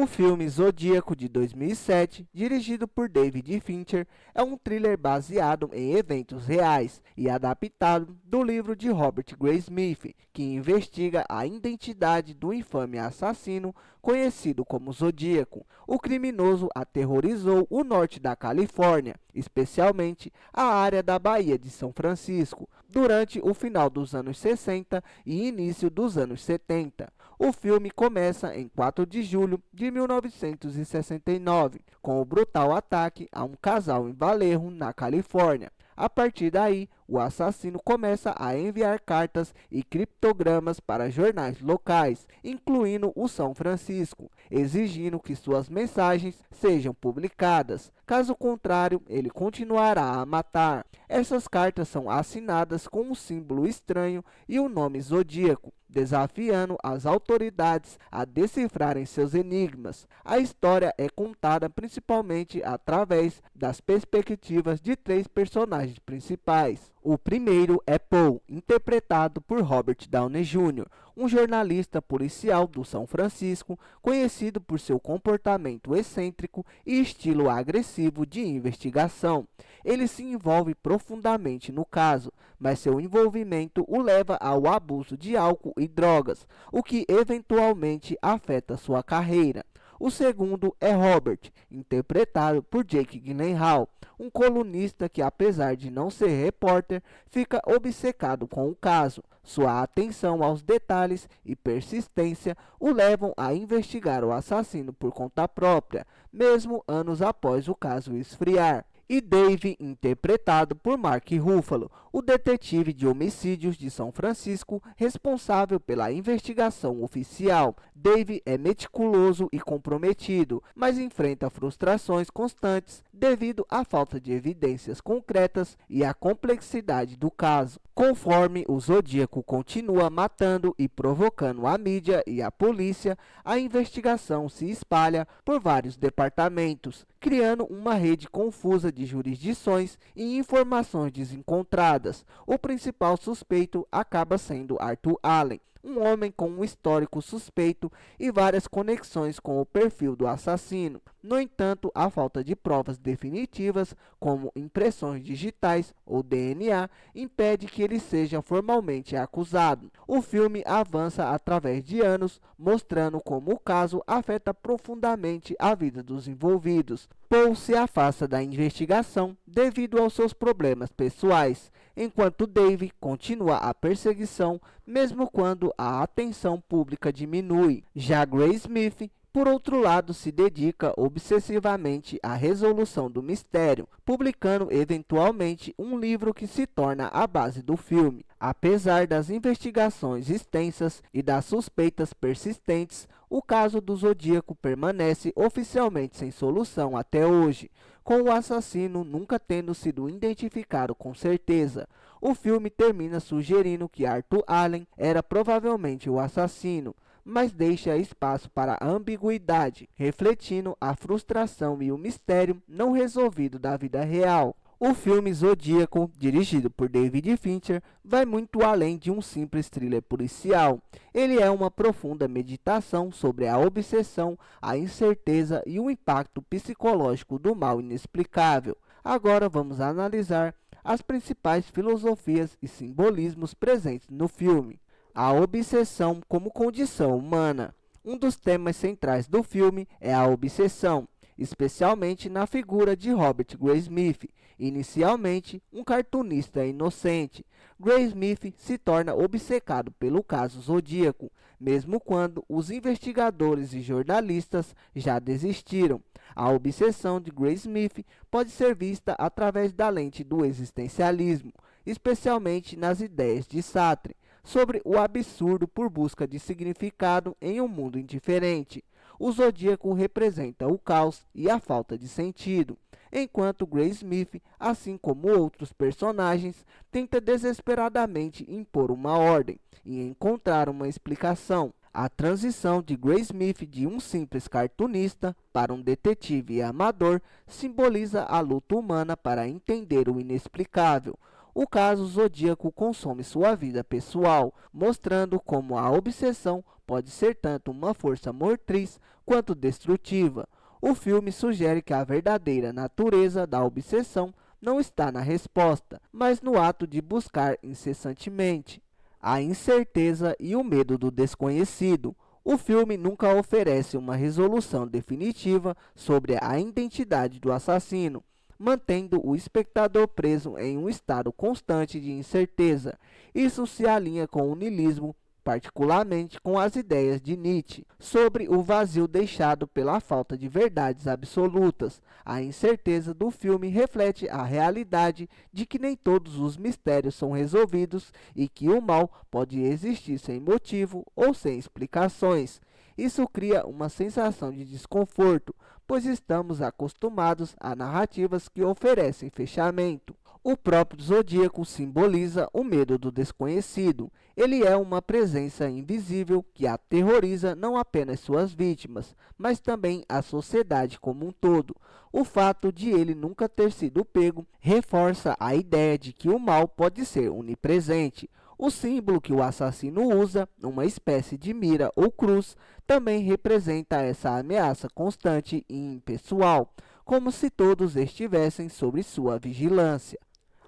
O filme Zodíaco, de 2007, dirigido por David Fincher, é um thriller baseado em eventos reais e adaptado do livro de Robert Graysmith, que investiga a identidade do infame assassino conhecido como Zodíaco. O criminoso aterrorizou o norte da Califórnia, especialmente a área da Baía de São Francisco, durante o final dos anos 60 e início dos anos 70. O filme começa em 4 de julho de 1969, com o brutal ataque a um casal em Vallejo, na Califórnia. A partir daí, o assassino começa a enviar cartas e criptogramas para jornais locais, incluindo o São Francisco, exigindo que suas mensagens sejam publicadas. Caso contrário, ele continuará a matar. Essas cartas são assinadas com um símbolo estranho e o nome Zodíaco, desafiando as autoridades a decifrarem seus enigmas. A história é contada principalmente através das perspectivas de 3 personagens principais. O primeiro é Paul, interpretado por Robert Downey Jr., um jornalista policial do São Francisco, conhecido por seu comportamento excêntrico e estilo agressivo de investigação. Ele se envolve profundamente no caso, mas seu envolvimento o leva ao abuso de álcool e drogas, o que eventualmente afeta sua carreira. O segundo é Robert, interpretado por Jake Gyllenhaal, um colunista que, apesar de não ser repórter, fica obcecado com o caso. Sua atenção aos detalhes e persistência o levam a investigar o assassino por conta própria, mesmo anos após o caso esfriar. E Dave, interpretado por Mark Ruffalo, o detetive de homicídios de São Francisco, responsável pela investigação oficial. Dave é meticuloso e comprometido, mas enfrenta frustrações constantes devido à falta de evidências concretas e à complexidade do caso. Conforme o Zodíaco continua matando e provocando a mídia e a polícia, a investigação se espalha por vários departamentos, criando uma rede confusa de jurisdições e informações desencontradas. O principal suspeito acaba sendo Arthur Allen, um homem com um histórico suspeito e várias conexões com o perfil do assassino. No entanto, a falta de provas definitivas, como impressões digitais ou DNA, impede que ele seja formalmente acusado. O filme avança através de anos, mostrando como o caso afeta profundamente a vida dos envolvidos. Paul se afasta da investigação devido aos seus problemas pessoais, enquanto Dave continua a perseguição mesmo quando a atenção pública diminui. Já Graysmith, por outro lado, se dedica obsessivamente à resolução do mistério, publicando eventualmente um livro que se torna a base do filme. Apesar das investigações extensas e das suspeitas persistentes, o caso do Zodíaco permanece oficialmente sem solução até hoje, com o assassino nunca tendo sido identificado com certeza. O filme termina sugerindo que Arthur Allen era provavelmente o assassino, mas deixa espaço para a ambiguidade, refletindo a frustração e o mistério não resolvido da vida real. O filme Zodíaco, dirigido por David Fincher, vai muito além de um simples thriller policial. Ele é uma profunda meditação sobre a obsessão, a incerteza e o impacto psicológico do mal inexplicável. Agora vamos analisar as principais filosofias e simbolismos presentes no filme. A obsessão como condição humana. Um dos temas centrais do filme é a obsessão, especialmente na figura de Robert Graysmith, inicialmente um cartunista inocente. Graysmith se torna obcecado pelo caso Zodíaco, mesmo quando os investigadores e jornalistas já desistiram. A obsessão de Graysmith pode ser vista através da lente do existencialismo, especialmente nas ideias de Sartre, sobre o absurdo por busca de significado em um mundo indiferente. O Zodíaco representa o caos e a falta de sentido, enquanto Graysmith, assim como outros personagens, tenta desesperadamente impor uma ordem e encontrar uma explicação. A transição de Graysmith de um simples cartunista para um detetive amador simboliza a luta humana para entender o inexplicável. O caso Zodíaco consome sua vida pessoal, mostrando como a obsessão pode ser tanto uma força motriz quanto destrutiva. O filme sugere que a verdadeira natureza da obsessão não está na resposta, mas no ato de buscar incessantemente a incerteza e o medo do desconhecido. O filme nunca oferece uma resolução definitiva sobre a identidade do assassino, mantendo o espectador preso em um estado constante de incerteza. Isso se alinha com o niilismo, particularmente com as ideias de Nietzsche sobre o vazio deixado pela falta de verdades absolutas. A incerteza do filme reflete a realidade de que nem todos os mistérios são resolvidos e que o mal pode existir sem motivo ou sem explicações. Isso cria uma sensação de desconforto, pois estamos acostumados a narrativas que oferecem fechamento. O próprio Zodíaco simboliza o medo do desconhecido. Ele é uma presença invisível que aterroriza não apenas suas vítimas, mas também a sociedade como um todo. O fato de ele nunca ter sido pego reforça a ideia de que o mal pode ser onipresente. O símbolo que o assassino usa, uma espécie de mira ou cruz, também representa essa ameaça constante e impessoal, como se todos estivessem sob sua vigilância.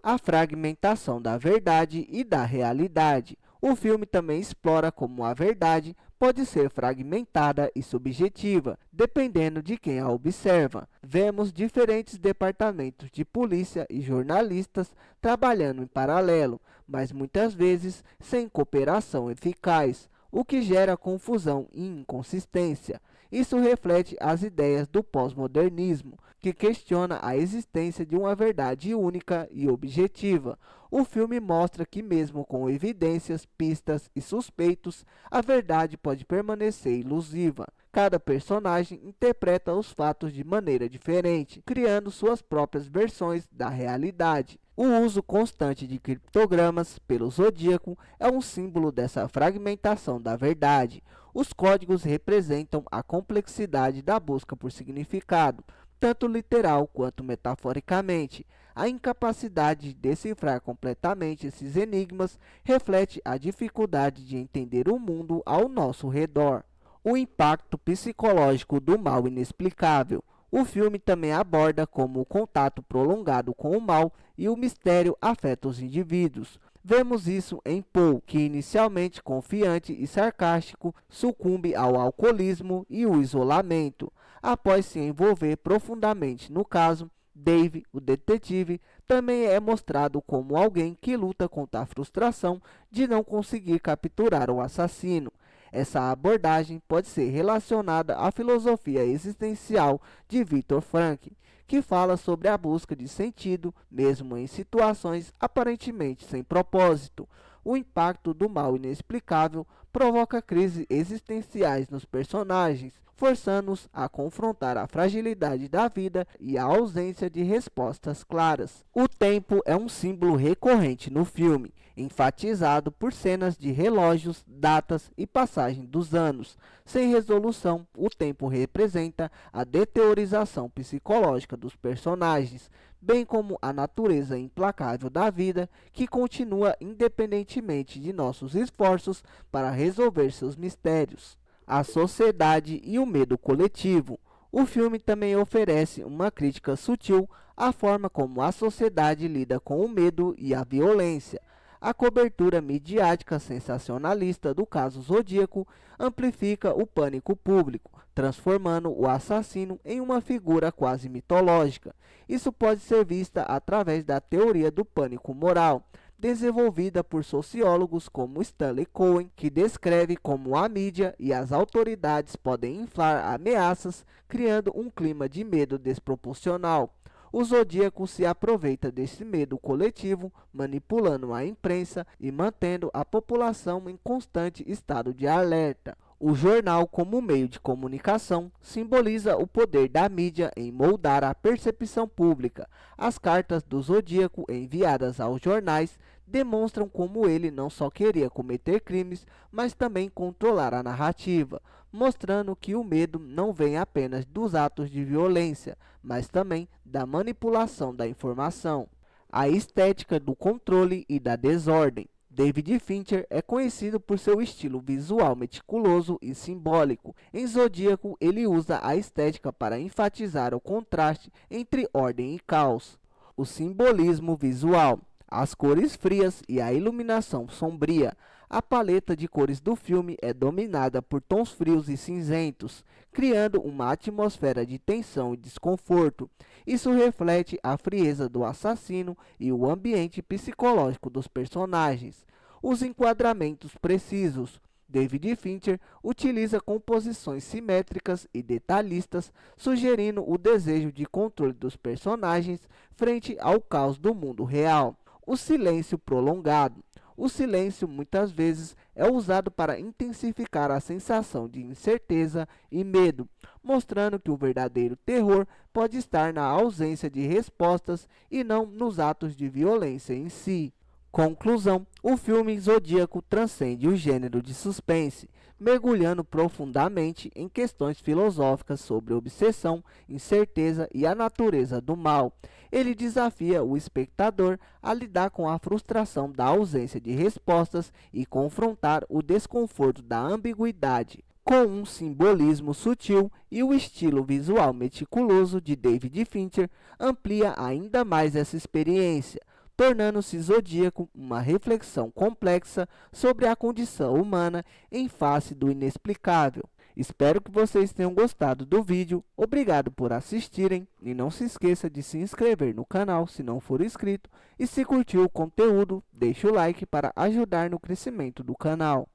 A fragmentação da verdade e da realidade. O filme também explora como a verdade pode ser fragmentada e subjetiva, dependendo de quem a observa. Vemos diferentes departamentos de polícia e jornalistas trabalhando em paralelo, mas muitas vezes sem cooperação eficaz, o que gera confusão e inconsistência. Isso reflete as ideias do pós-modernismo, que questiona a existência de uma verdade única e objetiva. O filme mostra que mesmo com evidências, pistas e suspeitos, a verdade pode permanecer ilusiva. Cada personagem interpreta os fatos de maneira diferente, criando suas próprias versões da realidade. O uso constante de criptogramas pelo Zodíaco é um símbolo dessa fragmentação da verdade. Os códigos representam a complexidade da busca por significado, tanto literal quanto metaforicamente. A incapacidade de decifrar completamente esses enigmas reflete a dificuldade de entender o mundo ao nosso redor. O impacto psicológico do mal inexplicável. O filme também aborda como o contato prolongado com o mal e o mistério afeta os indivíduos. Vemos isso em Paul, que inicialmente confiante e sarcástico, sucumbe ao alcoolismo e o isolamento. Após se envolver profundamente no caso, Dave, o detetive, também é mostrado como alguém que luta contra a frustração de não conseguir capturar o assassino. Essa abordagem pode ser relacionada à filosofia existencial de Viktor Frankl, que fala sobre a busca de sentido, mesmo em situações aparentemente sem propósito. O impacto do mal inexplicável provoca crises existenciais nos personagens, forçando-os a confrontar a fragilidade da vida e a ausência de respostas claras. O tempo é um símbolo recorrente no filme, enfatizado por cenas de relógios, datas e passagem dos anos. Sem resolução, o tempo representa a deteriorização psicológica dos personagens, bem como a natureza implacável da vida, que continua independentemente de nossos esforços para resolver seus mistérios. A sociedade e o medo coletivo. O filme também oferece uma crítica sutil à forma como a sociedade lida com o medo e a violência. A cobertura midiática sensacionalista do caso Zodíaco amplifica o pânico público, transformando o assassino em uma figura quase mitológica. Isso pode ser vista através da teoria do pânico moral, desenvolvida por sociólogos como Stanley Cohen, que descreve como a mídia e as autoridades podem inflar ameaças, criando um clima de medo desproporcional. O Zodíaco se aproveita desse medo coletivo, manipulando a imprensa e mantendo a população em constante estado de alerta. O jornal, como meio de comunicação, simboliza o poder da mídia em moldar a percepção pública. As cartas do Zodíaco enviadas aos jornais demonstram como ele não só queria cometer crimes, mas também controlar a narrativa, mostrando que o medo não vem apenas dos atos de violência, mas também da manipulação da informação. A estética do controle e da desordem. David Fincher é conhecido por seu estilo visual meticuloso e simbólico. Em Zodíaco, ele usa a estética para enfatizar o contraste entre ordem e caos. O simbolismo visual, as cores frias e a iluminação sombria. A paleta de cores do filme é dominada por tons frios e cinzentos, criando uma atmosfera de tensão e desconforto. Isso reflete a frieza do assassino e o ambiente psicológico dos personagens. Os enquadramentos precisos. David Fincher utiliza composições simétricas e detalhistas, sugerindo o desejo de controle dos personagens frente ao caos do mundo real. O silêncio prolongado. O silêncio muitas vezes é usado para intensificar a sensação de incerteza e medo, mostrando que o verdadeiro terror pode estar na ausência de respostas e não nos atos de violência em si. Conclusão: o filme Zodíaco transcende o gênero de suspense, mergulhando profundamente em questões filosóficas sobre obsessão, incerteza e a natureza do mal. Ele desafia o espectador a lidar com a frustração da ausência de respostas e confrontar o desconforto da ambiguidade. Com um simbolismo sutil e o estilo visual meticuloso de David Fincher, amplia ainda mais essa experiência, tornando-se Zodíaco uma reflexão complexa sobre a condição humana em face do inexplicável. Espero que vocês tenham gostado do vídeo, obrigado por assistirem e não se esqueça de se inscrever no canal se não for inscrito e se curtiu o conteúdo, deixe o like para ajudar no crescimento do canal.